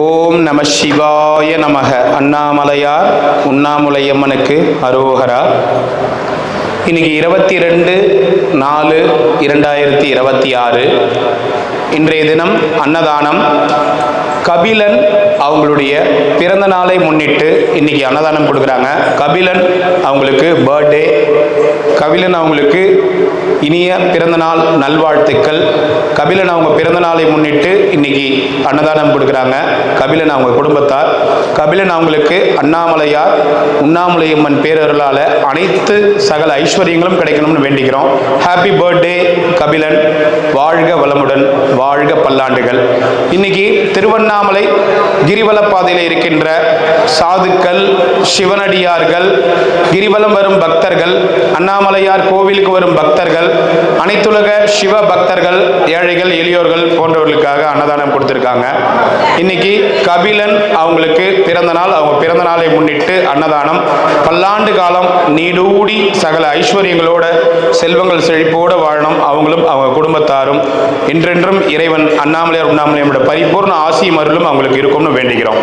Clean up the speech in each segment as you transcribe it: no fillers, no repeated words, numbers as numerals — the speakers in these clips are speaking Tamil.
ஓம் நம சிவாய நமக. அண்ணாமலையார் உண்ணாமுலையம்மனுக்கு அரோகரா. இன்னைக்கு 22/4/2026 இன்றைய தினம் அன்னதானம். கபிலன் அவங்களுடைய பிறந்த நாளை முன்னிட்டு இன்னைக்கு அன்னதானம் கொடுக்குறாங்க. கபிலன் அவங்களுக்கு பர்த்டே. கபிலன் அவங்களுக்கு இனிய பிறந்த நாள் நல்வாழ்த்துக்கள். கபிலன் அவங்க பிறந்த நாளை முன்னிட்டு இன்னைக்கு அன்னதானம் கொடுக்குறாங்க. கபிலன் அவங்க குடும்பத்தார். கபிலன் அவங்களுக்கு அண்ணாமலையார் உண்ணாமுலையம்மன் பேரருளால் அனைத்து சகல ஐஸ்வர்யங்களும் கிடைக்கணும்னு வேண்டிக்கிறோம். Happy birthday Kabilan. வாழ்க வளமுடன், வாழ்க பல்லாண்டுகள். இன்னைக்கு திருவண்ணாமலை கிரிவல பாதையில் இருக்கின்ற சாதுக்கள், சிவனடியார்கள், கிரிவலம் வரும் பக்தர்கள், அண்ணாமலையார் கோவிலுக்கு வரும் பக்தர்கள், அனைத்துலக சிவ பக்தர்கள், ஏழைகள், எளியோர்கள் போன்றவர்களுக்காக அன்னதானம் கொடுத்திருக்காங்க. இன்னைக்கு கபிலன் அவங்களுக்கு பிறந்த நாள். அவங்க பிறந்த நாளை முன்னிட்டு அன்னதானம். பல்லாண்டு காலம் நீடூடி சகல ஐஸ்வர்யங்களோட செல்வங்கள் செழிப்போடு வாழணும். அவங்களும் அவங்க குடும்பத்தாரும் என்றென்றும் இறைவன் அண்ணாமலையார் உண்ணாமலையோட பரிபூர்ண ஆசியும் அருளும் அவங்களுக்கு இருக்கும்னு வேண்டிக்கிறோம்.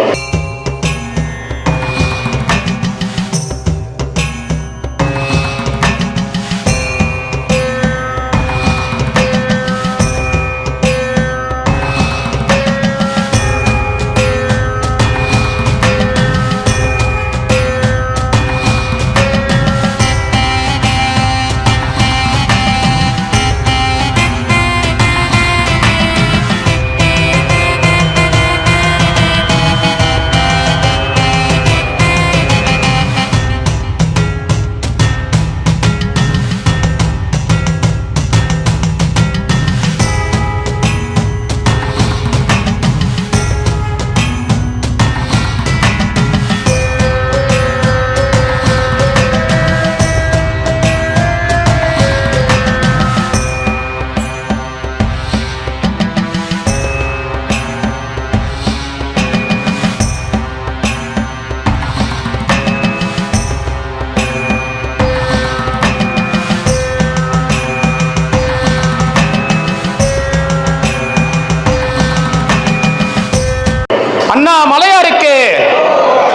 அண்ணாமலையாருக்கு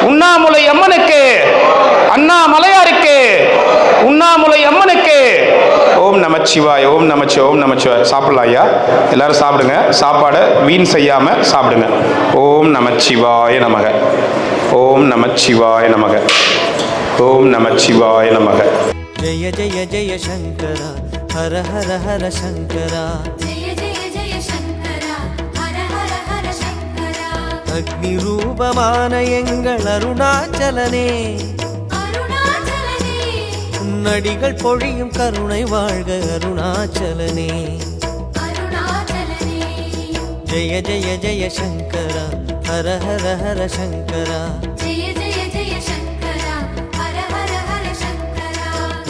உண்ணாமுலை அம்மனுக்கு, அண்ணாமலையாருக்கு உண்ணாமுலை அம்மனுக்கு. ஓம் நமச்சிவாய், ஓம் நமச்சி, ஓம் நமச்சிவாய். சாப்பிடலாம் ஐயா, எல்லாரும் சாப்பிடுங்க. சாப்பாடை வீண் செய்யாம சாப்பிடுங்க. ஓம் நமச்சிவாய நமக, ஓம் நமச்சிவாய நமக, ஓம் நமச்சிவாய நமக. ஜெய ஜெய ஜெய சங்கரா, ஹர ஹர ஹர சங்கரா. அக்னி ரூபமான எங்கள் அருணாச்சலனே, உன்னடிகள் பொழியும் கருணை வாழ்க அருணாச்சலனே. ஜெய ஜெய ஜெய சங்கரா, ஹர ஹர ஹர சங்கரா.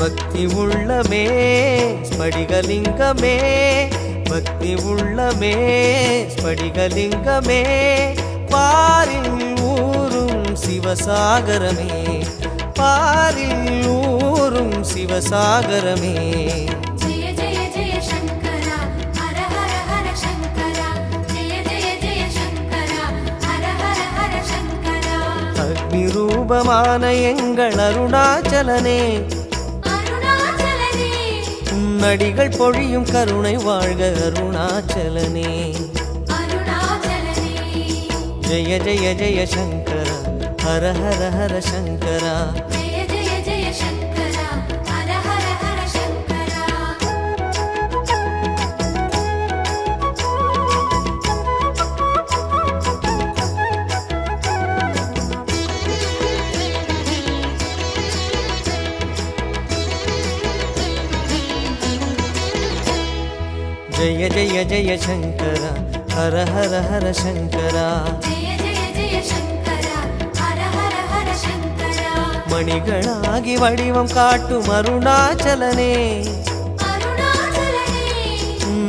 பக்தி உள்ளமே ஸ்படிகலிங்கமே, பக்தி உள்ளமே ஸ்படிகலிங்கமே. பாரில் ஊரும் சிவசாகரமே, பாரில் ஊரும் சிவசாகரமே. அக்னி ரூபமான எங்கள் அருணாச்சலனே, உன்னடிகள் பொழியும் கருணை வாழ்க அருணாச்சலனே. ஜெய ஜெய ஜெய சங்கரா, ஹர ஹர ஹர சங்கரா. ஜெய ஜெய ஜெய சங்கரா, ஹர ஹர ஹர சங்கரா. மணிகளாகி வடிவம் காட்டும் அருணாச்சலனே,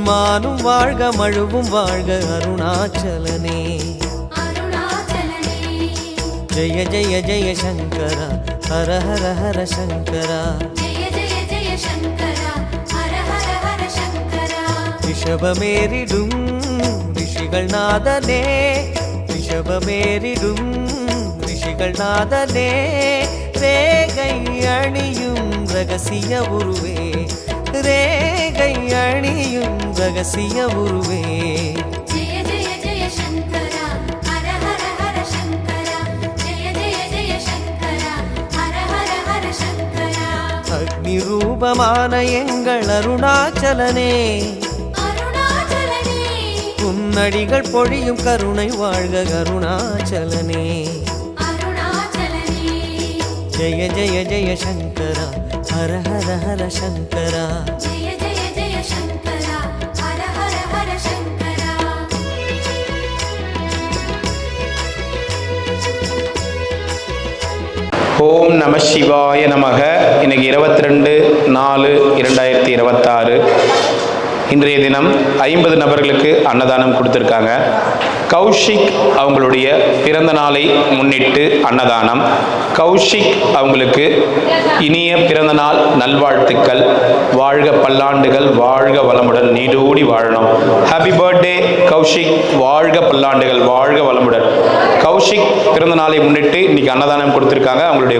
மானும் வாழ்க மழுவும் வாழ்க அருணாச்சலனே. ஜெய ஜெய ஜெய சங்கரா, ஹர ஹர ஹர சங்கரா. ரிஷபமேறிடும் ரிஷிகள் நாதனே, ரிஷப தெய்வமேறிடும் ரிஷிகள் நாதனே ரேகை அணியும் ரகசிய உருவே ரேகை அணியும் ரகசிய உருவே ஜெய ஜெய ஜெய சங்கரா ஹர ஹர ஹர சங்கரா ஜெய ஜெய ஜெய சங்கரா ஹர ஹர ஹர சங்கரா அக்னி ரூபமான எங்கள் அருணாச்சலனே அருணாச்சலனே உன்னடிகள் பொழியும் கருணை வாழ்க அருணாச்சலனே அருணாச்சலனே ஜெய ஜெய ஜெய சங்கரா ஹர ஹர ஹர சங்கரா ஜெய ஜெய ஜெய சங்கரா ஹர ஹர ஹர சங்கரா ஓம் நம சிவாய நமக. இன்னைக்கு 22/4/2026. இன்றைய தினம் 50 நபர்களுக்கு அன்னதானம் கொடுத்துருக்காங்க. கௌஷிக் அவங்களுடைய பிறந்த நாளை முன்னிட்டு அன்னதானம். கௌஷிக் அவங்களுக்கு இனிய பிறந்த நாள் நல்வாழ்த்துக்கள். வாழ்க பல்லாண்டுகள், வாழ்க வளமுடன், நீடூடி வாழணும். ஹாப்பி பர்த்டே கௌஷிக், வாழ்க பல்லாண்டுகள், வாழ்க வளமுடன். கௌஷிக் பிறந்த நாளை முன்னிட்டு இன்னைக்கு அன்னதானம் கொடுத்துருக்காங்க. அவங்களுடைய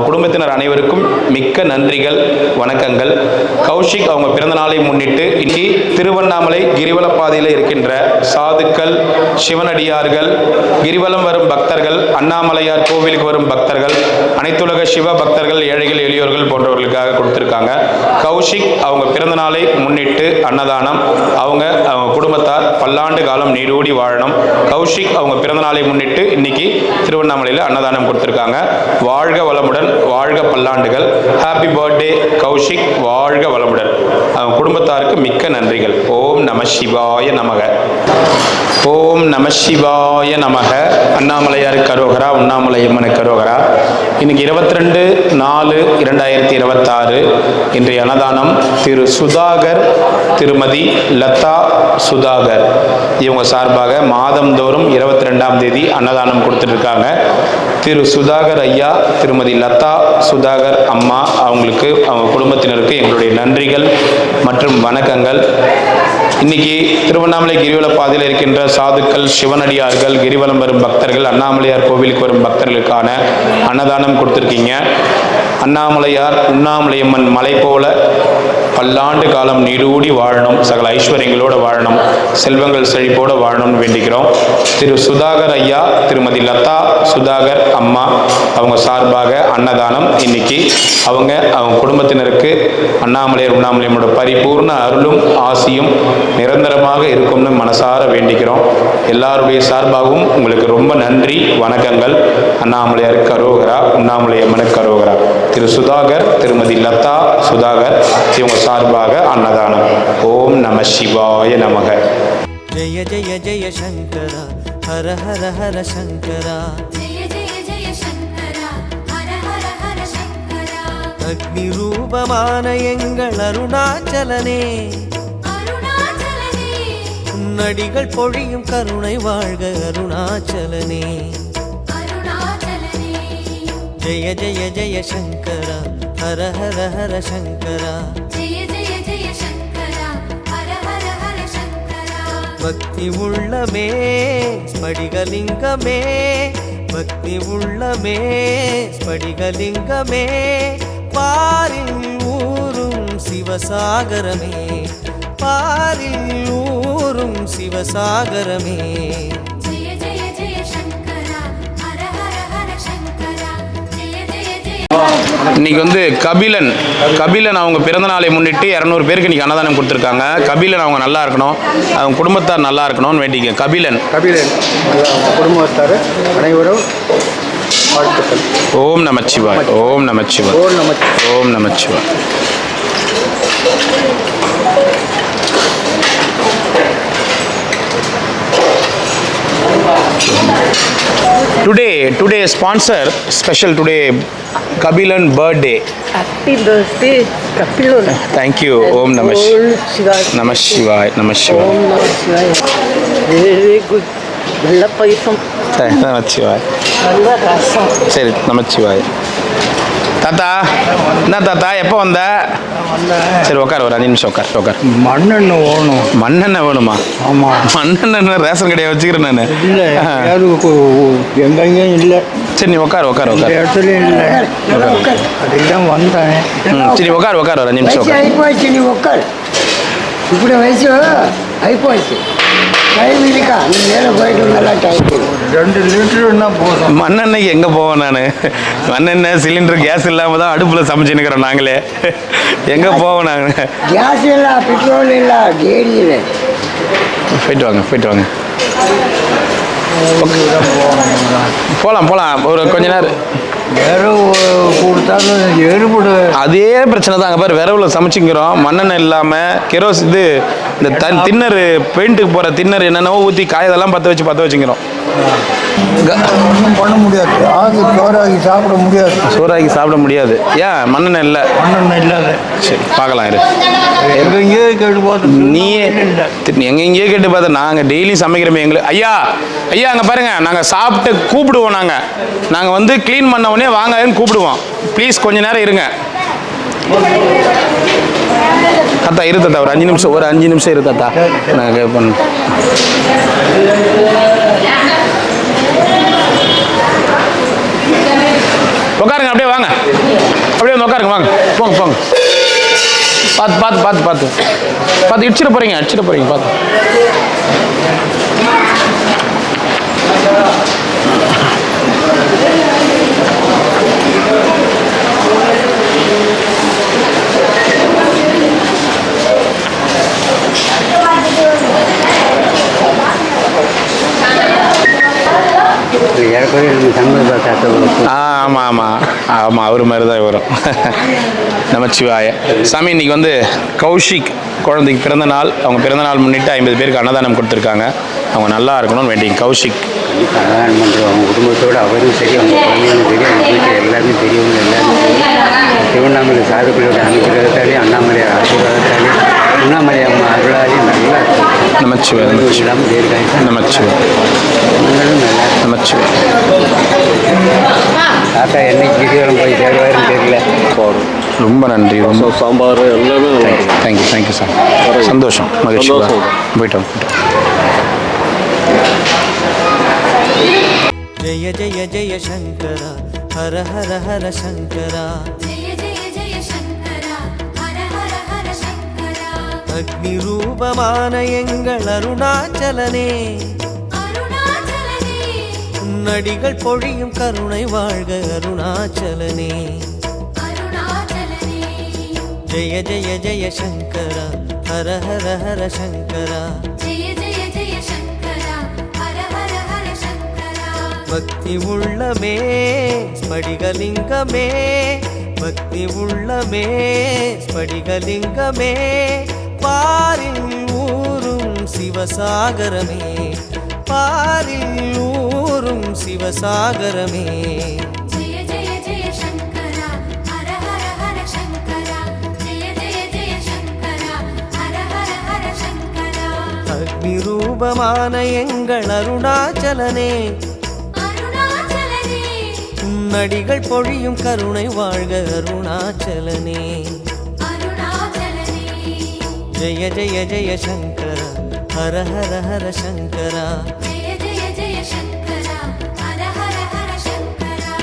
குடும்பத்தினர் அனைவருக்கும் மிக்க நன்றிகள், வணக்கங்கள். கௌஷிக் அவங்க பிறந்த நாளை முன்னிட்டு இன்னைக்கு திருவண்ணாமலை கிரிவல பாதையில் இருக்கின்ற சாதுக்கள், சிவனடியார்கள், கிரிவலம் வரும் பக்தர்கள், அண்ணாமலையார் கோவிலுக்கு வரும் பக்தர்கள், அனைத்துலக சிவ பக்தர்கள், ஏழைகள் எளியோர்கள் போன்றவர்களுக்காக கொடுத்திருக்காங்க. கௌஷிக் அவங்க பிறந்த நாளை முன்னிட்டு அன்னதானம். அவங்க குடும்பத்தார் பல்லாண்டு காலம் நீடூடி வாழணும். கௌஷிக் அவங்க பிறந்த நாளை முன்னிட்டு இன்னைக்கு திருவண்ணாமலையில் அன்னதானம் கொடுத்திருக்காங்க. வாழ்க வளமுடன், வாழ்க பல்லாண்டுகள். ஹாப்பி பர்த்டே கௌஷிக், வாழ்க வளமுடன். அவங்க குடும்பத்தாருக்கு மிக்க நன்றிகள். ஓம் நம சிவாய நமக. ஓம் நம சிவாய நமக. அண்ணாமலையாருக்கு அரோகரா, உண்ணாமலை அம்மனுக்கு அரோகரா. இன்னைக்கு 22/4/2026. இன்றைய அன்னதானம் திரு சுதாகர், திருமதி லதா சுதாகர் இவங்க சார்பாக மாதந்தோறும் 22ஆம் தேதி அன்னதானம் கொடுத்துட்டு இருக்காங்க. திரு சுதாகர் ஐயா, திருமதி லதா சுதாகர் அம்மா அவங்களுக்கு, அவங்க குடும்பத்தினருக்கு எங்களுடைய நன்றிகள் மற்றும் வணக்கங்கள். இன்னைக்கு திருவண்ணாமலை கிரிவல பாதையில் இருக்கின்ற சாதுக்கள், சிவனடியார்கள், கிரிவலம் வரும் பக்தர்கள், அண்ணாமலையார் கோவிலுக்கு வரும் பக்தர்களுக்கான அன்னதானம் கொடுத்துருக்கீங்க. அண்ணாமலையார் உண்ணாமலையம்மன் மலை போல பல்லாண்டு காலம் நீடூடி வாழணும், சகல ஐஸ்வர்யங்களோடு வாழணும், செல்வங்கள் செழிப்போடு வாழணும்னு வேண்டிக்கிறோம். திரு சுதாகர் ஐயா, திருமதி லதா சுதாகர் அம்மா அவங்க சார்பாக அன்னதானம். இன்னைக்கு அவங்க குடும்பத்தினருக்கு அண்ணாமலையார் உண்ணாமலையம்மனோட பரிபூர்ண அருளும் ஆசியும் நிரந்தரமாக இருக்கும்னு மனசார வேண்டிக்கிறோம். எல்லாருடைய சார்பாகவும் உங்களுக்கு ரொம்ப நன்றி, வணக்கங்கள். அண்ணாமலையாருக்கு அரோகரா, உண்ணாமலையம்மனுக்கு அரோகரா. திரு சுதாகர், திருமதி லதா சுதாகர் இவங்க சார்பாக அன்னதானம். ஓம் நம சிவாய நமக. ஜெய ஜெய ஜெய சங்கரா ஹர ஹர ஹர சங்கரா ஜெய ஜெய ஜெய சங்கரா ஹர ஹர ஹர சங்கரா அக்னி ரூபமான எங்கள் அருணாச்சலனே அருணாச்சலனே உன்னடிகள் பொழியும் கருணை வாழ்க அருணாச்சலனே அருணாச்சலனே ஜெய ஜெய ஜெய சங்கரா ஹர ஹர ஹர சங்கரா ஜெய ஜெய ஜெய சங்கரா ஹர ஹர ஹர சங்கரா பக்தி உள்ளமே ஸ்படிகலிங்கமே, பக்தி உள்ளமே ஸ்படிகலிங்கமே, பாரில் ஊரும் சிவசாகரமே, பாரில் ஊரும் சிவசாகரமே. ஜெய ஜெய ஜெய சங்கரா ஹர ஹர ஹர சங்கரா ஜெய ஜெய ஜெய இன்னைக்கு கபிலன் அவங்க பிறந்த நாளை முன்னிட்டு 200 பேருக்கு இன்னைக்கு அன்னதானம் கொடுத்துருக்காங்க. கபிலன் அவங்க நல்லா இருக்கணும், அவங்க குடும்பத்தார் நல்லா இருக்கணும்னு வேண்டிக்க. கபிலன் குடும்பத்தார் அனைவரும் வாழ்த்துக்கள். ஓம் நமச்சிவாய், ஓம் நமச்சிவாய், ஓம் நமச்சிவாய். Today sponsor special today Kabilan birthday. Happy birthday, Kapilun. Thank you. Om Namah Shivaya. Namah Shivaya. Namah Shivaya. Om Namah Shivaya. Very good. Bella Paisam. Namah Shivaya. Nalla Rasam. சரி, Namah Shivaya. தாத்தா என்ன தாத்தா எப்போ வந்த? சரி உட்கார், ஒரு 5 நிமிஷம் உட்கார். மண்ணெண்ணெய் ஓணும். மண்ணெண்ணெய் வேணுமா? ஆமாம். மண்ணெண்ணெய் ரேஷன் கடையை வச்சுக்கிறேன் நான். இல்லை எங்கேயும் இல்லை. சரி நீ உட்கார். இந்த இடத்துலையும் இல்லை. அதுக்கு தான் வந்தேன். சரி உட்கார், ஒரு 5 நிமிஷம் உட்கார். అయిపోయి నీ ఒక్కరు ఇప్పుడు వయసు అయిపోయి టైం ఇదికా నీ నేల బయట ఉండాలా టైం 2 லிட்டருன்னா போதும். மண்ணெண்ணெய்க்கு எங்கே போவோம் நான்? மண்ணெண்ணெய் சிலிண்டர் கேஸ் இல்லாமல் தான் அடுப்பில் சமைச்சுன்னுக்கிறோம் நாங்களே. எங்கே போவோம் நாங்கள்? గ్యాస్ ಇಲ್ಲ పెట్రోల్ ಇಲ್ಲ గేడి ಇಲ್ಲ போயிட்டு வாங்க. போகலாம் ஒரு கொஞ்ச நேரம். விரவு கொடுத்தாலும் எறுபடு. அதே பிரச்சனை தான். அங்கே பாரு, விரவுல சமைச்சிக்கிறோம், மண்ணெண்ணெய் இல்லாமல் இந்த தின்னர் பெயிண்ட்டுக்கு போகிற தின்னர் என்னென்னவோ ஊற்றி காயதெல்லாம் பற்ற வச்சுக்கிறோம். ஒன்றும் பண்ண முடியாது. சோறாக்கி சாப்பிட முடியாது. ஏன்? மண்ணெண்ணெய் இல்லை. மண்ணெண்ணெய் இல்லாத. சரி பார்க்கலாம் இரு. எங்கெங்கேயோ கேட்டு பார்த்து நீயே எங்கெங்கேயோ கேட்டு பார்த்து நாங்கள் டெய்லி சமைக்கிறோமே. எங்களுக்கு ஐயா அங்கே பாருங்க, நாங்கள் சாப்பிட்டு கூப்பிடுவோம். நாங்கள் வந்து க்ளீன் பண்ண உடனே வாங்கன்னு கூப்பிடுவோம். ப்ளீஸ் கொஞ்ச நேரம் இருங்க தாத்தா. இரு தாத்தா, ஒரு 5 நிமிஷம் இரு தாத்தா. நாங்கள் பண்ண உட்காருங்க. அப்படியே வாங்க, அப்படியே வந்து உட்காருங்க. வாங்க போங்க. பார்த்து இடிச்சிட போறீங்க பார்த்து. ஆமாம் அவர் மாதிரி தான் வரும். நமச்சிவாய. சாமி இன்னைக்கு வந்து கௌஷிக் குழந்தைக்கு பிறந்த நாள். அவங்க பிறந்த நாள் முன்னிட்டு 50 பேருக்கு அன்னதானம் கொடுத்துருக்காங்க. அவங்க நல்லா இருக்கணும்னு வேண்டி கௌஷிக் அன்னதானம் பண்ணுறோம். அவங்க குடும்பத்தோடு அவரும் சரி, அவங்க குழந்தைகளும் சரி, அவங்க வீட்டில் எல்லாருமே பெரியவங்க எல்லாரும் சரி, திருவண்ணாமலை சாதுக்களோட அனுகிரகத்தாலே, அண்ணாமலை ஆசீர்வாதத்தாலே, அண்ணாமலை அம்மா அருளாலையும் நல்லா நமச்சிவாய. இல்லாமல் தேர்காய் நமச்சிவாய. தாத்தா என்னைக்கு கிரிவலம் போய் சேருவாருன்னு தெரியல. போடும். ரொம்ப நன்றி. ரொம்ப சாம்பார் எல்லாமே தேங்க்யூ சார். சந்தோஷம், மகிழ்ச்சி. போயிட்டோம். ஜெய ஜெய ஜெய சங்கரா ஹர ஹர ஹர சங்கரா. जय जय जय शङ्करा हर हर हर शङ्करा. அக்னி ரூபமான எங்கள் அருணாச்சலனே, अरुणाचलने உன்னடிகள் பொழியும் கருணை வாழ்க அருணாச்சலனே. अरुणाचलने ஜெய ஜெய ஜெய சங்கரா ஹர ஹர ஹர சங்கரா. जय जय जय शङ्करा हर हर हर शङ्करा. பக்தி உள்ளமே ஸ்படிகலிங்கமே, பக்தி உள்ளமே ஸ்படிகலிங்கமே, பாரில் ஊரும் சிவசாகரமே, பாரில் ஊரும் சிவசாகரமே. जय जय जय शङ्करा हर हर हर शङ्करा. जय जय जय शङ्करा हर हर हर शङ्करा. அக்னி ரூபமான எங்கள் அருணாச்சலனே, अरुणाचलने உன்னடிகள் பொழியும் கருணை வாழ்க அருணாச்சலனே. अरुणाचलने ஜெய ஜெய ஜெய சங்கரா ஹர ஹர ஹர சங்கரா. जय जय जय शङ्करा हर हर हर शङ्करा.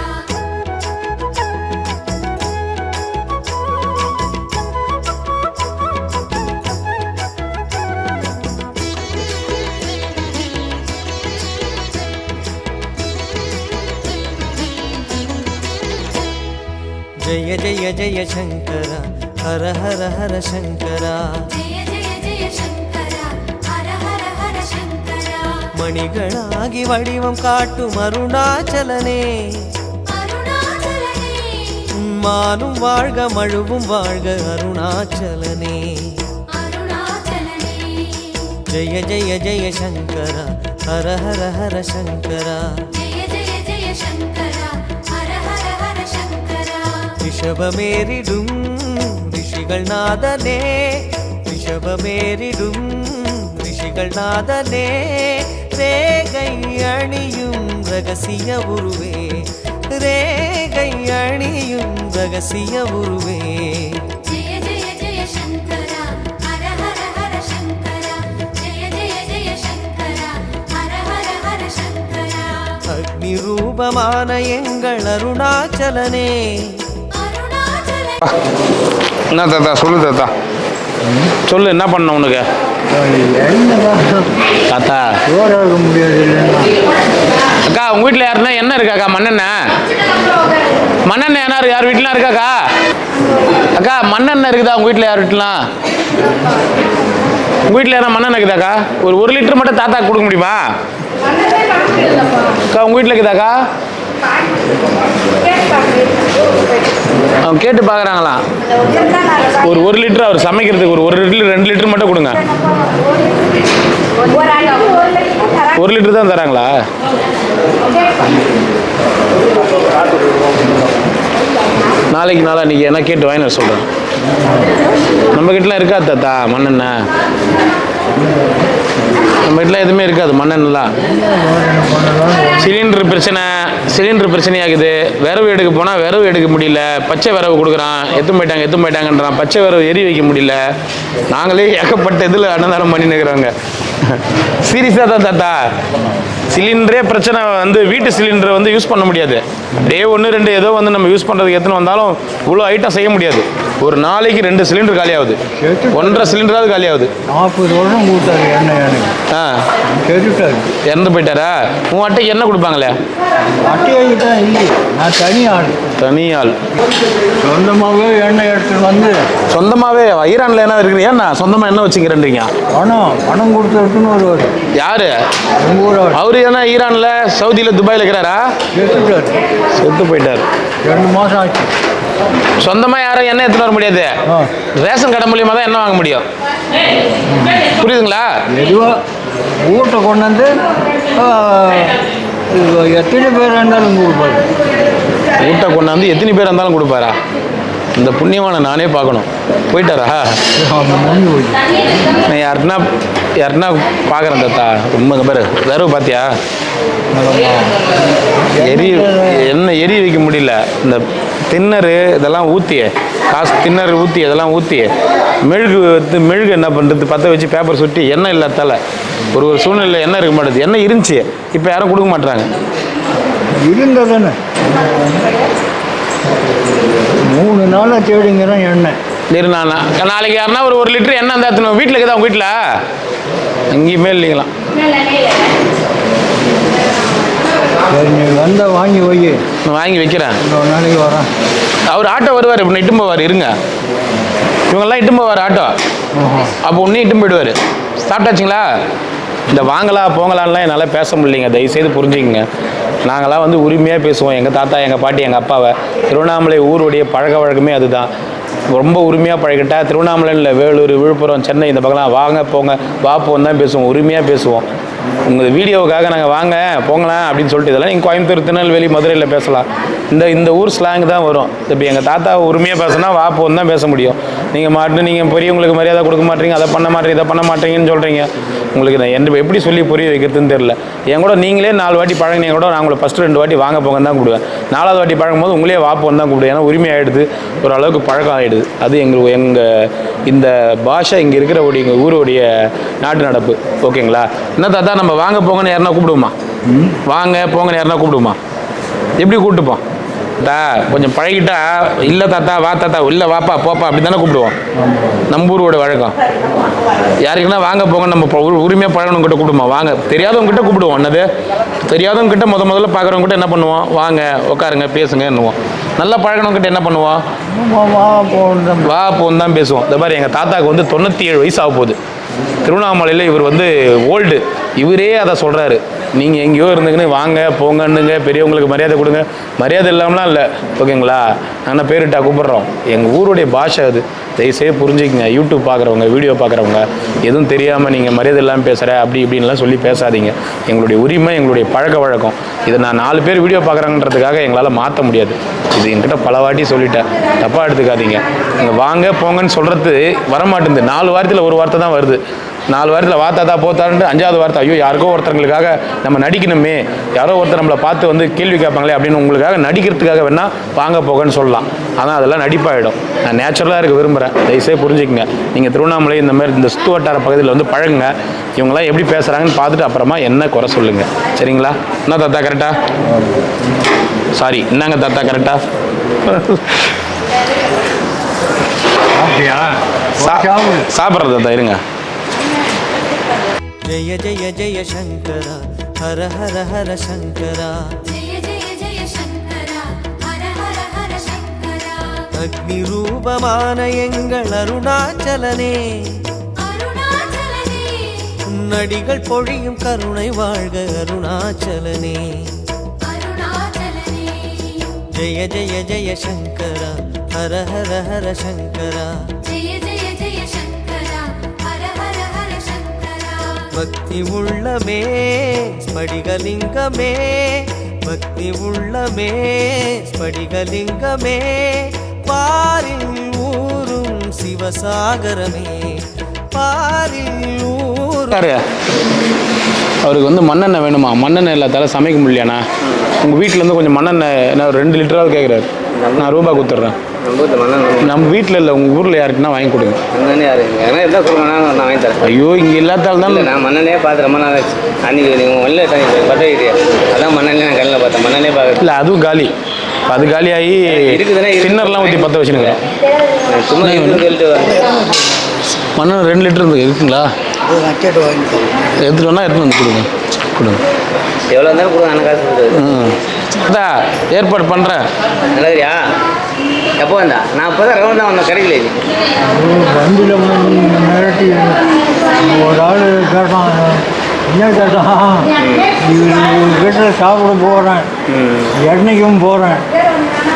ஜெய ஜெய ஜெய சங்கரா ஹர ஹர ஹர சங்கரா. जय जय जय शङ्करा हर हर हर शङ्करा. மணிகளாகி வடிவம் காட்டும் அருணாச்சலனே, अरुणाचलने மானும் வாழ்க மழுவும் வாழ்க அருணாச்சலனே. अरुणाचलने ஜெய ஜெய ஜெய சங்கரா ஹர ஹர ஹர சங்கரா. जय जय जय शङ्करा हर हर हर शङ्करा. ரிஷபமேறிடும் ரிஷிகள் நாதனே, ரிஷபமேறிடும் ரிஷிகள் நாதனே, ரேகை அணியும் ரகசிய உருவே, ரேகை அணியும் ரகசிய உருவே. ஜெய ஜெய ஜெய சங்கரா ஹர ஹர ஹர சங்கரா ஜெய ஜெய ஜெய சங்கரா ஹர ஹர ஹர சங்கரா அக்னி ரூபமான எங்கள் அருணாச்சலனே. அருணாச்சல என்ன தாத்தா சொல்லு தாத்தா, சொல்லு என்ன பண்ண உனக்கு என்னதான் தாத்தா? சோறாக முடியாது இல்லைன்னா அக்கா உங்கள் வீட்டில் யாருன்னா என்ன இருக்காக்கா? மண்ணெண்ணெய் மண்ணெண்ணெய் என்ன யார் வீட்டிலாம் இருக்காக்கா? அக்கா மண்ணெண்ணெய் இருக்குதா உங்கள் வீட்டில் யார் வீட்டிலாம்? உங்கள் வீட்டில் யாரா மண்ணெண்ணெய் இருக்குதாக்கா? ஒரு லிட்டர் மட்டும் தாத்தா கொடுக்க முடியுமா அக்கா? உங்கள் வீட்டில் இருக்குதாக்கா? அவங்க கேட்டு பார்க்குறாங்களா? ஒரு லிட்டர் அவர் சமைக்கிறதுக்கு ஒரு லிட்டர் 2 லிட்டர் மட்டும் கொடுங்க. 1 லிட்டர் தான் தராங்களா? நாளைக்கு நாளான்னைக்கு என்ன கேட்டு வாங்கி நான் சொல்கிறேன். நம்ம கிட்டலாம் இருக்காது தாத்தா மண்ணெண்ணெய், நம்ம வீட்டில் எதுவுமே இருக்காது மண்ணெண்ணெய்லாம். சிலிண்டர் பிரச்சனையாகுது. விரவு எடுக்க போனால் விரவு எடுக்க முடியல, பச்சை விரவு கொடுக்குறான், எத்தும் போயிட்டாங்கன்றான். பச்சை விரவு எரி வைக்க முடியல. நாங்களே ஏகப்பட்ட இதில் அன்னதானம் பண்ணி நிற்கிறோங்க. சீரியஸாக தான் தாத்தா, சிலிண்டரே பிரச்சனை வந்து வீட்டு சிலிண்டரை வந்து யூஸ் பண்ண முடியாது. அப்படியே 1 2 ஏதோ வந்து நம்ம யூஸ் பண்ணுறதுக்கு எத்தனை வந்தாலும் இவ்வளோ ஐட்டம் செய்ய முடியாது. ஒரு நாளைக்கு 2 சிலிண்டர் காலியாகுது, 1.5 சிலிண்டராவது காலியாகுது. 40 வருடம் கொடுத்தாரு எண்ணெய் எனக்கு. கேட்டுட்டாரு. இறந்து போயிட்டாரா? உன் அட்டைக்கு என்ன கொடுப்பாங்களே? அட்டையாகி தான் இல்லை, நான் தனி ஆள். சொந்தமாகவே எண்ணெய் எடுத்துட்டு வந்து சொந்தமாகவே ஈரானில் என்ன இருக்குது? ஏன்னா சொந்தமாக என்ன வச்சுக்கிறேன்றீங்க? பணம் கொடுத்து எடுத்துன்னு வருவார். யாரு உங்கள் ஊர் அவரு? ஏன்னா ஈரானில், சவுதியில், துபாயில் இருக்கிறாரா? கேட்டுட்டாரு. செத்து போயிட்டார். 2 மாதம் ஆச்சு. சொந்தமாக யாரும் எண்ணெய் எடுத்துன்னு வர முடியாது. ரேஷன் கடை மூலியமாக தான் எண்ணெய் வாங்க முடியும். புரியுதுங்களா? எதுவாக வீட்டை கொண்டு வந்து எத்தனை பேர் இருந்தாலும் கொடுப்பாரு. வீட்டை கொண்டு வந்து எத்தனை பேர் இருந்தாலும் கொடுப்பாரா? இந்த புண்ணியமான நானே பார்க்கணும். போயிட்டாரா? முடிஞ்சு போச்சு. நான் யாருன்னா பார்க்குறேன் தாத்தா. ரொம்ப பேர் தரவு பார்த்தியா? எரி வைக்க முடியல. இந்த தின்னரு இதெல்லாம் ஊற்றி தின்னரு ஊற்றி இதெல்லாம் ஊற்றி மெழுகு என்ன பண்ணுறது? பற்ற வச்சு பேப்பர் சுட்டி எண்ணெய் இல்லாதால ஒரு சூழ்நிலை எண்ணெய் இருக்க மாட்டேது. எண்ணெய் இருந்துச்சு, இப்போ யாரும் கொடுக்க மாட்டாங்க. இருந்ததானே 3 நாளாக தேடிங்கிறேன் எண்ணெய். இருந்தாண்ணா நாளைக்கு யாருன்னா ஒரு லிட்டர் எண்ணெய் இருந்தா எடுத்துணும். வீட்டில் இருக்குதா உங்கள் வீட்டில்? எங்கேயுமே இல்லைங்களா? சரி, நீ வந்தால் வாங்கி வை. நான் வாங்கி வைக்கிறேன். இன்னொரு நாளைக்கு வரேன். அவர் ஆட்டோ வருவார், இப்போ இட்டும் போவார். இருங்க, இவங்கெல்லாம் இட்டும் போவார் ஆட்டோ. அப்போ ஒன்றே இட்டும் போயிடுவார். சாப்பிட்டாச்சுங்களா? இந்த வாங்கலாம் போங்கலான்லாம் என்னால் பேச முடியலைங்க, தயவுசெய்து புரிஞ்சுக்கங்க. நாங்களாம் வந்து உரிமையாக பேசுவோம். எங்கள் தாத்தா, எங்கள் பாட்டி, எங்கள் அப்பாவை திருவண்ணாமலை ஊருடைய பழக்க வழக்கமே அதுதான். ரொம்ப உரிமையாக பழகிட்டா திருவண்ணாமலையில் இல்லை, வேலூர், விழுப்புரம், சென்னை இந்த பக்கம்லாம் வாங்க போங்க வா போன்னு தான் பேசுவோம், உரிமையாக பேசுவோம். உங்கள் வீடியோவுக்காக நாங்கள் வாங்க போங்கலாம் அப்படின்னு சொல்லிட்டு இதெல்லாம் நீங்கள் கோயம்புத்தூர், திருநெல்வேலி, மதுரையில் பேசலாம். இந்த ஊர் ஸ்லாங் தான் வரும். இப்போ எங்கள் தாத்தா உரிமையாக பேசுனா வா போன்னு தான் பேச முடியும். நீங்கள் நீங்கள் பெரியவங்களுக்கு மரியாதை கொடுக்க மாட்டீங்க, அதை பண்ண மாட்டீங்க, இதை பண்ண மாட்டீங்கன்னு சொல்கிறீங்க. உங்களுக்கு நான் எப்படி சொல்லி புரிய வைக்கிறதுன்னு தெரியல. என் கூட நீங்களே 4 வாட்டி பழகினீங்க கூட நான் உங்களை ஃபஸ்ட்டு 2 வாட்டி வாங்க போங்கன்னு தான் கூப்பிடுவேன். 4வது வாட்டி பழகும் போது உங்களே வா போன்னு தான் கூப்பிடுவேன். ஏன்னா உரிமை ஆகிடுது, ஓரளவுக்கு பழக்கம் ஆகிடுது. அது எங்கள் இந்த பாஷை இங்கே இருக்கிற எங்கள் ஊருடைய நாட்டு நடப்பு. ஓகேங்களா? என்ன தாத்தா, நம்ம வாங்க போங்கன்னு யாருன்னா கூப்பிடுவோமா? வாங்க போங்கன்னு யாருன்னா கூப்பிடுவோமா? எப்படி கூப்பிட்டுப்போம்? தாத்தா கொஞ்சம் பழகிட்டா இல்லை தாத்தா வா தாத்தா, இல்லை வாப்பா போப்பா அப்படி தானே கூப்பிடுவோம். நம்ம ஊரோட வழக்கம். யாருக்குன்னா வாங்க போங்க நம்ம உரிமையாக பழகணுங்கிட்ட கூப்பிடுமா? வாங்க தெரியாதவங்ககிட்ட கூப்பிடுவோம். என்னது தெரியாதவங்ககிட்ட முதல்ல பார்க்குறவங்ககிட்ட என்ன பண்ணுவோம்? வாங்க உட்காருங்க பேசுங்க என்னுவோம். நல்லா பழகணுங்கிட்ட என்ன பண்ணுவோம்? வா போன்னு தான் பேசுவோம். இந்த மாதிரி எங்கள் தாத்தாவுக்கு வந்து 97 வயசு ஆக போகுது. திருவண்ணாமலையில் இவர் வந்து ஓல்டு, இவரே அதை சொல்கிறாரு. நீங்கள் எங்கேயோ இருந்துங்கன்னு வாங்க போங்கன்னுங்க, பெரியவங்களுக்கு மரியாதை கொடுங்க. மரியாதை இல்லாமலாம் இல்லை, ஓகேங்களா? நாங்கள் பேரிட்டா கூப்பிட்றோம். எங்கள் ஊருடைய பாஷை அது, தயவுசெய்து புரிஞ்சுக்கங்க. யூடியூப் பார்க்குறவங்க, வீடியோ பார்க்குறவங்க எதுவும் தெரியாமல் நீங்கள் மரியாதை இல்லாமல் பேசுகிற அப்படி இப்படின்லாம் சொல்லி பேசாதீங்க. எங்களுடைய உரிமை, எங்களுடைய பழக்க வழக்கம். இதை நான் 4 பேர் வீடியோ பார்க்குறாங்கன்றதுக்காக எங்களால் மாற்ற முடியாது. இது என்கிட்ட பல வாட்டி சொல்லிட்டேன், தப்பாக எடுத்துக்காதீங்க. நீங்கள் வாங்க போங்கன்னு சொல்கிறது வரமாட்டேங்குது. 4 வாரத்தில் 1 வார்த்தை தான் வருது. 4 வாரத்தில் வாத்தாத்தா போத்தான்ட்டு 5வது வார்த்தை ஐயோ யாருக்கோ ஒருத்தர்களுக்காக நம்ம நடிக்கணுமே, யாரோ ஒருத்தர் நம்மளை பார்த்து வந்து கேள்வி கேட்பாங்களே அப்படின்னு உங்களுக்காக நடிக்கிறதுக்காக வேணா வாங்க போகன்னு சொல்லலாம். ஆனால் அதெல்லாம் நடிப்பாயிடும். நான் நேச்சுரலாக இருக்க விரும்புகிறேன், தயவுசெய்து புரிஞ்சுக்கங்க. நீங்கள் திருவண்ணாமலை இந்த மாதிரி இந்த சுற்று வட்டார பகுதியில் வந்து பழகுங்க, இவங்களாம் எப்படி பேசுகிறாங்கன்னு பார்த்துட்டு அப்புறமா என்ன குறை சொல்லுங்க. சரிங்களா? என்ன தாத்தா கரெக்டா? சாரி, என்னங்க தாத்தா கரெக்டா? சாப்பிட்றது தாத்தா இருங்க. ஜெய ஜெய ஜெய சங்கர ஹர ஹர ஹர சங்கர जय जय जय शङ्करा हर हर हर शङ्करा அக்னி ரூபமான எங்கள் அருணாச்சலனே अरुणाचलने உன்னடிகள் பொழியும் கருணை வாழ்க அருணாச்சலனே अरुणाचलने ஜெய ஜெய ஜெய சங்கர ஹர ஹர ஹர சங்கர जय जय जय शङ्करा हर हर हर शङ्करा பக்தி உள்ளமே ஸ்படிகலிங்கமே பக்தி உள்ளமே ஸ்படிகலிங்கமே பாரில் ஊரும் சிவசாகரமே பாரில் ஊரும் யாரு? அவருக்கு வந்து மண்ணெண்ணெய் வேணுமா? மண்ணெண்ணெய் இல்லாதால சமைக்க முடியலையாண்ணா? உங்கள் வீட்டிலேருந்து கொஞ்சம் மண்ணெண்ணெய் என்ன 2 லிட்டராவது கேட்குறாரு. நான் ரூபா கொடுத்துட்றேன். நம்ம வீட்டில் இல்லை, உங்கள் ஊரில் யாருக்குன்னா வாங்கி கொடுங்க. மண்ணெண்ணே யாரு ஏன்னா எதாவது சொல்லுங்க, நான் வாங்கி தரேன். ஐயோ இங்கே இல்லாதால தான் நான் மண்ணெண்ணே பார்த்து ரொம்ப நாள் ஆச்சு. அன்றைக்கி நீங்கள் வெளில பதவிக்கிறியா அதான் மண்ணெண்ணே நான் கல்லில் பார்த்தேன். மண்ணெண்ணே பார்க்குறது இல்லை, அதுவும் காலி. அது காலியாகி இருக்குதுன்னா டின்னர்லாம் ஊற்றி பற்ற வச்சுருக்கேன். சும்மா இருக்குன்னு சொல்லிட்டு மண்ணெண்ணெய் 2 லிட்டர் இருக்குங்களா? நக்கெட்டு வாங்கிக்கோ. எடுத்துகிட்டு வேணா எடுத்துகிட்டு வந்து கொடுங்க. கொடுங்க. எவ்வளோ இருந்தாலும் கொடுங்க, ஆனால் காசு கொடுக்குறது. அதான் ஏற்பாடு பண்ணுறேன். நல்லதுரியா? எப்போ வந்தா? நான் இப்போ தான் ரவுண்ட் தான் வந்தேன், கிடைக்கல இது. வண்டியில் மிரட்டி ஒரு ஆள் கேட்டான், என்ன கேட்டான், இவர்கிட்ட சாப்பிட போகிறேன், எண்ணெய்க்கும் போகிறேன்,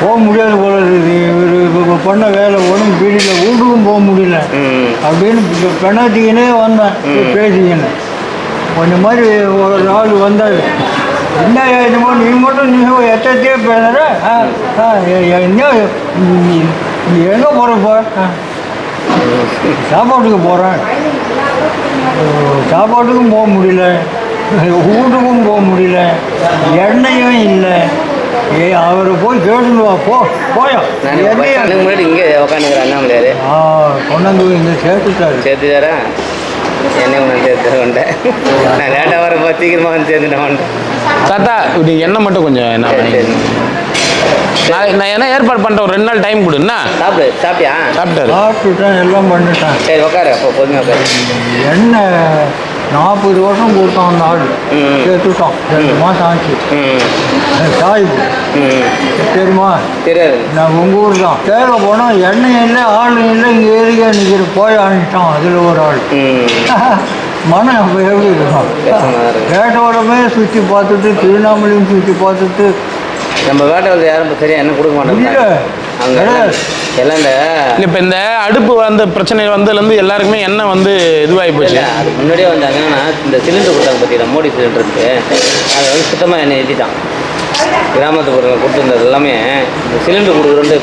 போக முடியாது போல இருக்குது, இவர் பண்ண வேலை ஒன்றும் பீடியில் வீட்டுக்கும் போக முடியல அப்படின்னு பெண்ணாத்திக்கினே வந்தேன் பேசிக்கின்னு. கொஞ்சம் மாதிரி ஒரு ஆள் வந்தார், என்ன என்னமோ நீ மட்டும் நீ எத்தையே பேசுகிற, என்ன நீ எங்கே போகிறப்போ? சாப்பாட்டுக்கு போகிறேன், சாப்பாட்டுக்கும் போக முடியல, வீட்டுக்கும் போக முடியல, எண்ணெயும் இல்லை, அவரை போய் கேட்டுன்னு வா, போயா எனக்கு முன்னாடி இங்கே உட்காந்துக்கிறேன் அண்ணாமலையாரு. கொண்டாந்து இங்கே சேர்த்துட்டாரு. சேர்த்துட்டாரா? என்னை ஒன்று சேர்த்து வந்துட்டேன். நான் லேட்டாக வரப்போ சீக்கிரமாக வந்து சேர்த்துட்டேன் வந்துட்டேன். தாத்தா நீங்கள் எண்ணெய் மட்டும் கொஞ்சம் என்ன நான் என்ன ஏற்பாடு பண்ணுறேன், ஒரு 2 நாள் டைம் கொடுன்னா. சாப்பிட்டியா? சாப்பிட்டாரு. சாப்பிட்டுட்டேன், எல்லாம் பண்ணிட்டேன். சரி உட்காரு, அப்போ பொறுமையாக உட்காரு. எண்ணெய் 40 வருஷம் கொடுத்தான் அந்த ஆள், சேர்த்துட்டான். 2 மாதம் ஆச்சு. சாய் தெரியுமா? தெரியாது. நான் உங்கள் ஊர் தான். தேவை போனால் எண்ணெய் இல்லை, ஆள் இல்லை, இங்கே ஏரியா நிற்கிற போய் அனுப்பிட்டான். அதில் ஒரு ஆள் மனம் அப்போ எப்படி இருக்கும்? வேட்டோடமே சுற்றி பார்த்துட்டு, திருவண்ணாமலையும் சுற்றி பார்த்துட்டு, நம்ம வேட்டை வந்து யாரும் சரியா என்ன கொடுக்க மாட்டாங்க. அங்கே எல்லாம் இப்போ இந்த அடுப்பு வந்த பிரச்சனை வந்ததுலேருந்து எல்லாருக்குமே எண்ணெய் வந்து இதுவாகி போச்சு. அது முன்னாடியே வந்தாங்கன்னா இந்த சிலிண்டர் கொடுத்தாங்க பார்த்தீங்களா, மோடி சிலிண்டருக்கு, அதை வந்து சுத்தமாக எண்ணெய் ஏற்றிட்டான். கிராமத்துக்கு கொடுத்துருந்தது எல்லாமே இந்த சிலிண்டர் கொடுக்குறது,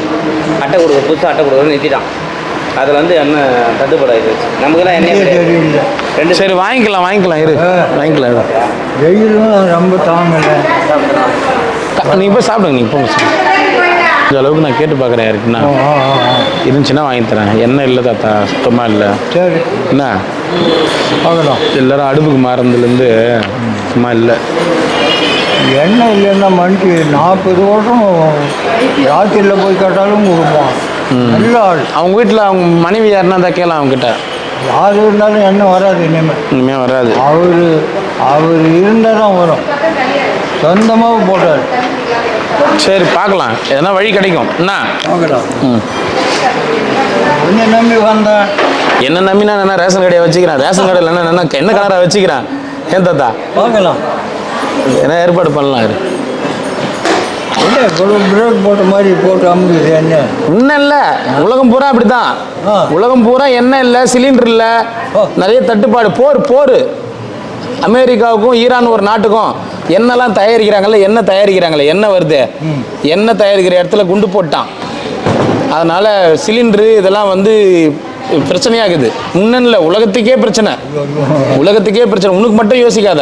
அட்டை கொடுக்குறது, புதுசாக அட்டை கொடுக்குறது நிறுத்திட்டான். அதில் வந்து எண்ணெய் தட்டுப்படாது. நமக்குலாம் எண்ணெய் தெரியல. 2 சரி வாங்கிக்கலாம் இரு வாங்கிக்கலாம் இரு. வெயிலும் ரொம்ப தாங்கலை. நீங்கள் போய் சாப்பிடுங்க, நீங்கள் போங்க சார். இந்த அளவுக்கு நான் கேட்டு பார்க்குறேன் யாருக்குண்ணா இருந்துச்சுன்னா வாங்கி தரேன். எண்ணெய் இல்லை தாத்தா, சுத்தமாக இல்லை. சரி என்ன பார்க்கலாம். எல்லோரும் அடுப்புக்கு மாறதுலேருந்து சும்மா இல்லை. எண்ணெய் இல்லைன்னா மணிக்கு 40 வருஷம் ராத்திரியில் போய் கேட்டாலும் கொடுப்பான். நல்ல ஆள். அவங்க வீட்டில் அவங்க மனைவி யாருன்னா தான் கேட்கலாம் அவங்ககிட்ட. யார் இருந்தாலும் எண்ணெய் வராது இனிமேல் வராது. அவர் இருந்தால் தான் வரும். சொந்தமாக போட்டார். சரி பார்க்கலாம், எதனா வழி கிடைக்கும். என்ன பார்க்கலாம். கொஞ்சம் நம்பி வந்தேன். என்ன நம்பினா என்ன ரேஷன் கடையை வச்சுக்கிறேன், ரேஷன் கடையில் என்ன கலராக வச்சுக்கிறேன். ஏன் தாத்தா பார்க்கலாம், என்ன ஏற்பாடு பண்ணலாம். இல்லை பிரேக் போட்ட மாதிரி போட்டு அமுக்குது எண்ணெய். இன்னும் இல்லை, உலகம் பூரா அப்படித்தான். உலகம் பூரா எண்ணெய் இல்லை, சிலிண்டர் இல்லை, நிறைய தட்டுப்பாடு. போர் அமெரிக்காவுக்கும் ஈரான் ஒரு நாட்டுக்கும் எண்ணெய்லாம் தயாரிக்கிறாங்கல்ல, எண்ணெய் வருது, எண்ணெய் தயாரிக்கிற இடத்துல குண்டு போட்டான். அதனால் சிலிண்டரு இதெல்லாம் வந்து பிரச்சனையாகுது. இன்னும் இல்லை, உலகத்துக்கே பிரச்சனை. உலகத்துக்கே பிரச்சனை. உனக்கு மட்டும் யோசிக்காத.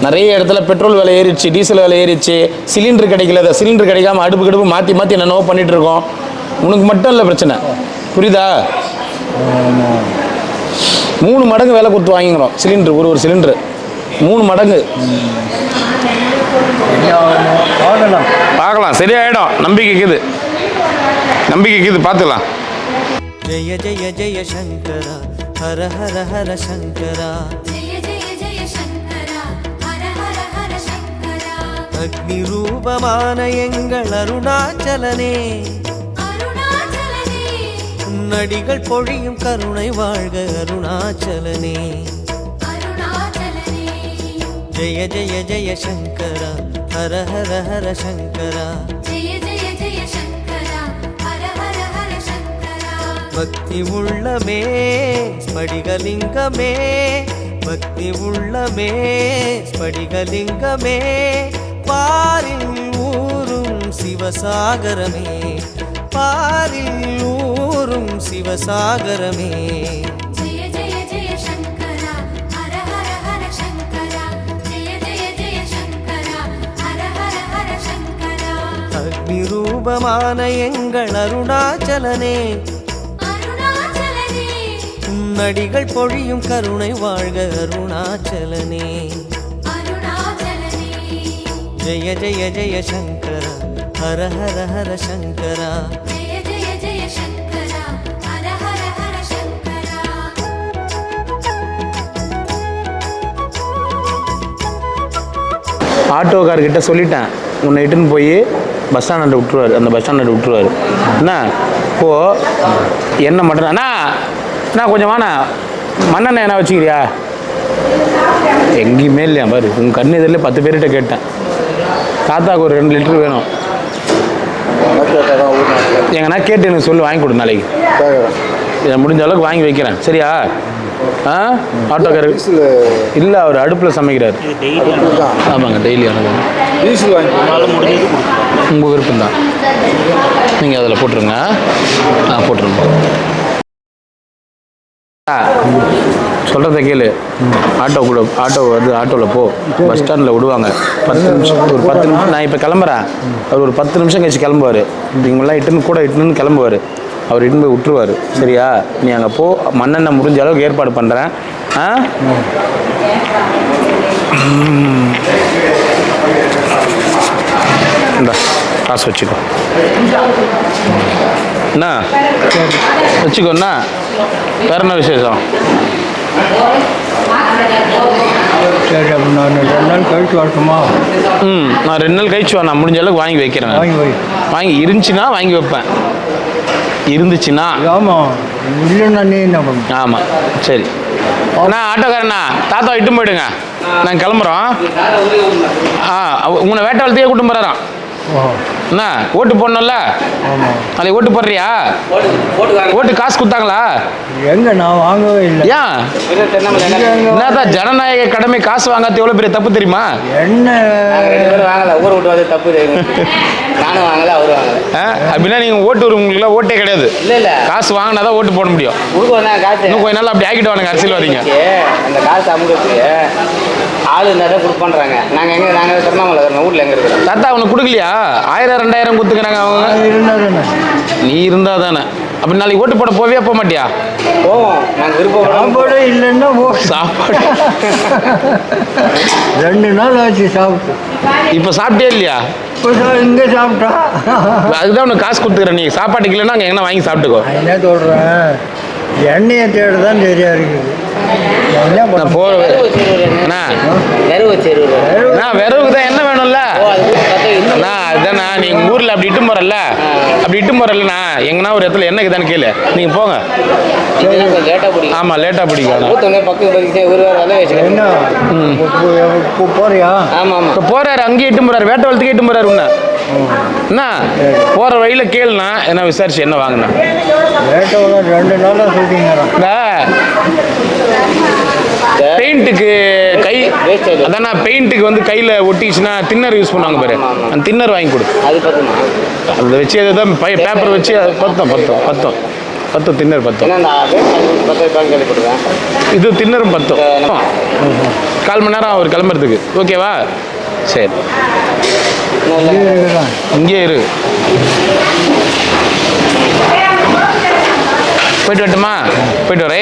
நிறைய இடத்துல பெட்ரோல் விலை ஏறிடுச்சு, டீசல் விலை ஏறிடுச்சு, சிலிண்டர் கிடைக்கல. சிலிண்டர் கிடைக்காம அடுப்பு மாற்றி மாற்றி என்னென்னவோ பண்ணிட்டு இருக்கோம். உனக்கு மட்டும் இல்லை பிரச்சனை, புரியுதா? 3 மடங்கு விலை கொடுத்து வாங்கிக்கிறோம் சிலிண்டர். ஒரு சிலிண்டரு 3 மடங்கு. பார்க்கலாம், சரியாயிடும். நம்பிக்கைக்குது, பார்த்துக்கலாம். ஜெய ஜெய ஜெய சங்கரா ஹர ஹர ஹர சங்கரா जय जय जय शङ्करा हर हर हर शङ्करा அக்னி ரூபமான எங்கள் அருணாச்சலனே अरुणाचलने உன்னடிகள் பொழியும் கருணை வாழ்க அருணாச்சலனே अरुणाचलने ஜெய ஜெய ஜெய சங்கரா ஹர ஹர ஹர சங்கரா जय जय जय शङ्करा हर हर हर शङ्करा பக்தி உள்ளமே ஸ்படிகலிங்கமே பக்தி உள்ளமே ஸ்படிகலிங்கமே பாரில் ஊரும் சிவசாகரமே பாரில் ஊரும் சிவசாகரமே जय जय जय शङ्करा हर हर हर शङ्करा जय जय जय शङ्करा हर हर हर शङ्करा அக்னி ரூபமான எங்கள் அருணாச்சலனே अरुणाचलने உன்னடிகள் பொழியும் கருணை வாழ்க அருணாச்சலனே अरुणाचलने ஜெய ஜெய ஜெய சங்கரா ஹர ஹர ஹர சங்கரா जय जय जय शङ्करा हर हर हर शङ्करा ஆட்டோக்காரர்கிட்ட சொல்லிட்டேன், உன்னை இட்டுன்னு போய் பஸ் ஸ்டாண்ட் விட்டுருவார். அந்த பஸ் ஸ்டாண்ட் விட்டுருவார். என்ன இப்போ என்ன மட்டும் அண்ணா கொஞ்சம் வாண்ணா, மண்ணெண்ணெய் என்ன வச்சுக்கிறியா? எங்கேயுமே இல்லையா பாரு. உங்கள் கண்ணு எதிரில் 10 பேர்கிட்ட கேட்டேன். தாத்தாவுக்கு ஒரு 2 லிட்டர் வேணும். எங்கன்னா கேட்டு எனக்கு சொல்லி வாங்கி கொடு நாளைக்கு. இதை முடிஞ்ச அளவுக்கு வாங்கி வைக்கிறேன், சரியா? ஆட்டோக்காரர் இல்லை, அவர் அடுப்பில் சமைக்கிறார். ஆமாங்க, டெய்லி அனுப்புங்க. உங்கள் விருப்பம் தான், நீங்கள் அதில் போட்டுருங்க. போட்டுருங்க. சொல்கிறத கேளு. ஆட்டோவில் போ, பஸ் ஸ்டாண்டில் விடுவாங்க. 10 நிமிஷம், ஒரு 10 நிமிஷம். நான் இப்போ கிளம்புறேன், அவர் ஒரு 10 நிமிஷம் கழிச்சு கிளம்புவார். இவங்களாம் இட்டுன்னு கிளம்புவார். அவர் இட்டுன்னு போய் விட்டுருவார், சரியா? நீ அங்கே போ, மண்ணெண்ணெய் முடிஞ்ச அளவுக்கு ஏற்பாடு பண்ணுறேன். இந்த காசு வச்சுக்கோ. என்ன வச்சுக்கோண்ணா? வேற என்ன விசேஷம்? சரி, அப்போ நான் 2 நாள் கழிச்சு வரட்டுமா? நான் 2 நாள் கழிச்சு நான் முடிஞ்ச அளவுக்கு வாங்கி வைக்கிறேன். வாங்கி இருந்துச்சுன்னா வாங்கி வைப்பேன், இருந்துச்சுன்னா. ஆமாம், இல்லைன்னா நீ என்ன பண்ண? ஆமாம், சரி. அண்ணா ஆட்டோக்காரண்ணா, தாத்தா இட்டு போயிடுங்க, நாங்கள் கிளம்புறோம். உங்களை வேட்டை வளர்த்தியே கூட்டும் போகிறாராம். என்ன ஓட்டு போடணும்ல? நாளைக்கு ஓட்டு போடுறியா? ஓட்டு காசு கொடுத்தாங்களா? எங்க நான் வாங்கவே இல்லை. ஏன்? என்னதான் ஜனநாயக கடமை, காசு வாங்காத எவ்வளோ பெரிய தப்பு தெரியுமா? என்ன வாங்கல, ஊரை விட்டு வந்து தப்பு. நானும் வாங்கல, அவரு வாங்கல. அப்படின்னா நீங்கள் ஓட்டு உங்களுக்குலாம் ஓட்டே கிடையாது. இல்லை, காசு வாங்கினா தான் ஓட்டு போட முடியும். காசு இன்னும் கொஞ்ச நாள் அப்படி ஆக்கிட்டு வாங்க அரசியல்வாதிங்க. அந்த காசு அமுகத்துக்கு ஆள் இருந்தால் தான் கொடுப்பான்றாங்க. நாங்கள் திருவண்ணாமலை வீட்டில் எங்கே இருக்கிறோம். தாத்தா அவனுக்கு கொடுக்கலையா? 1000 2000 கொடுத்துக்கிறாங்க அவங்க. இருந்தா நீ இருந்தா தானே. அப்படி நாளைக்கு ஓட்டு போட போவே போக மாட்டியா? போவோம், நாங்கள் விருப்பம். சாப்பாடு இல்லைன்னா சாப்பாடு 2 நாள் ஆச்சு சாப்பிட்டு. இப்போ சாப்பிட்டே இல்லையா? இப்போ இங்கே சாப்பிட்டா அதுதான் உனக்கு காசு கொடுத்துக்கிறேன். நீ சாப்பாட்டுக்கு இல்லைன்னா அங்கே எங்கன்னா வாங்கி சாப்பிட்டுக்கோ. நான் என்ன சொல்கிறேன், எண்ணெயை தேட தான் சரியா இருக்குது. என்ன பண்ண நான் போகிற விறகுக்கு தான் என்ன வேணும்ல? அதுதாண்ணா, நீங்கள் ஊரில் அப்படி இட்டும் போகிறல்ல, அப்படி இட்டும் போகிறல்லண்ணா, எங்கன்னா ஒரு இடத்துல என்ன இருக்குதான்னு கேளு. நீங்கள் போங்க. ஆமாம், லேட்டாக பிடிக்கும். என்ன இப்போ போறியா? இப்போ போகிறாரு, அங்கேயே இட்டும் போகிறாரு, வேட்டை வளர்த்துக்கு இட்டும் போகிறாரு. உன்ன என்ன போகிற வழியில் கேளுண்ணா, என்ன விசாரிச்சு என்ன வாங்கினா. லேட்டாக 2 நாளாக சொல்லிட்டீங்க. பெயிண்ட்டுக்கு கை அதானா, பெயிண்ட்டுக்கு வந்து கையில் ஒட்டிச்சுன்னா தின்னர் யூஸ் பண்ணுவாங்க பாரு, அந்த தின்னர் வாங்கி கொடு. அது பார்த்துமா, அதை வச்சு அதுதான் பேப்பர் வச்சு பத்தம் 10 தின்னர் 10. ஏன்னா நான் பத்து ரூபாய்க்கு கேள்விப்படுவேன். இது தின்னரும் 10. 1/4 மணி நேரம் அவர் கிளம்புறதுக்கு. ஓகேவா? சரி, இங்கே இரு. போயிட்டு வரட்டுமா? போயிட்டு வரேன்.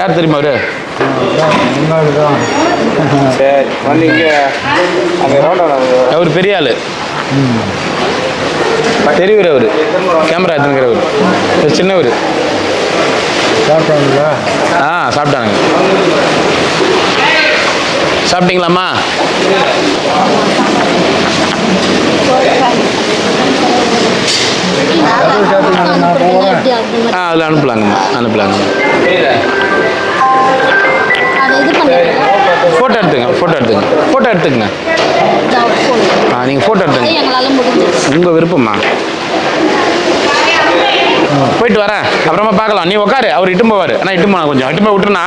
யார் தெரியுமா அவரு? சரி வந்து இங்கே அந்த ரோட்டோட அவர் பெரிய ஆள், தெரியுற அவர், கேமரா எடுத்துக்கிறவர். சின்னவர். சாப்பிட்டாங்களா? சாப்பிட்டாங்க. சாப்பிட்டீங்களாம்மா? அதில் அனுப்பலாங்கம்மா, அனுப்பலாங்கம்மா. ஃபோட்டோ எடுத்துங்க. நீங்கள் ஃபோட்டோ எடுத்துங்க, உங்கள் விருப்பம்மா. போயிட்டு வரேன், அப்புறமா பார்க்கலாம். நீ உட்காரு, அவர் இட்டும் போவார். ஆனால் இட்டும் போனா கொஞ்சம் இட்டும் போய் விட்டுருனா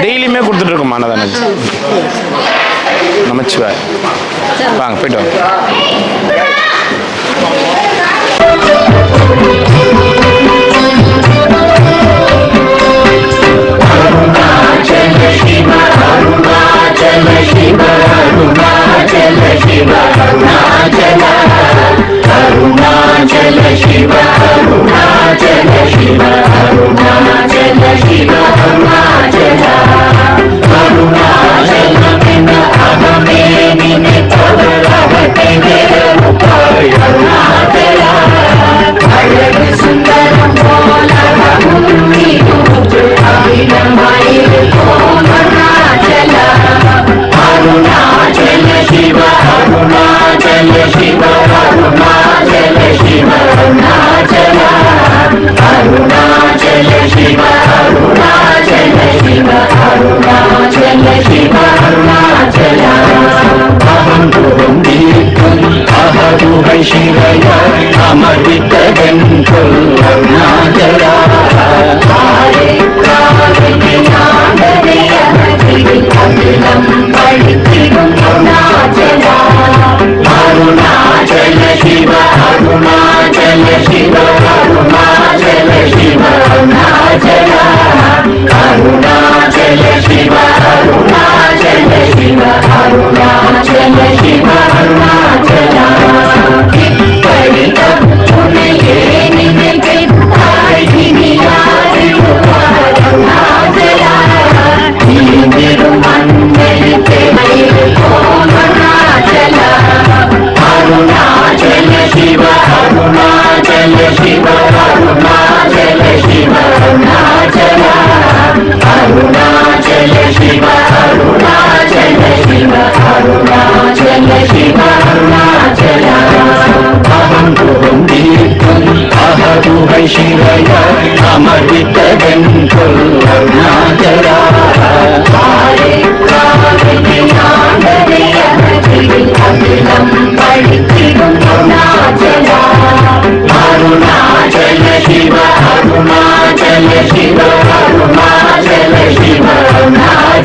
டெய்லியுமே கொடுத்துட்டு இருக்கோம்மா. அன்னதானம் நமச்சிவாய். வாங்க போயிட்டு வாங்க. Shiva, Arunachal Shiva, Arunachal Shiva, Arunachal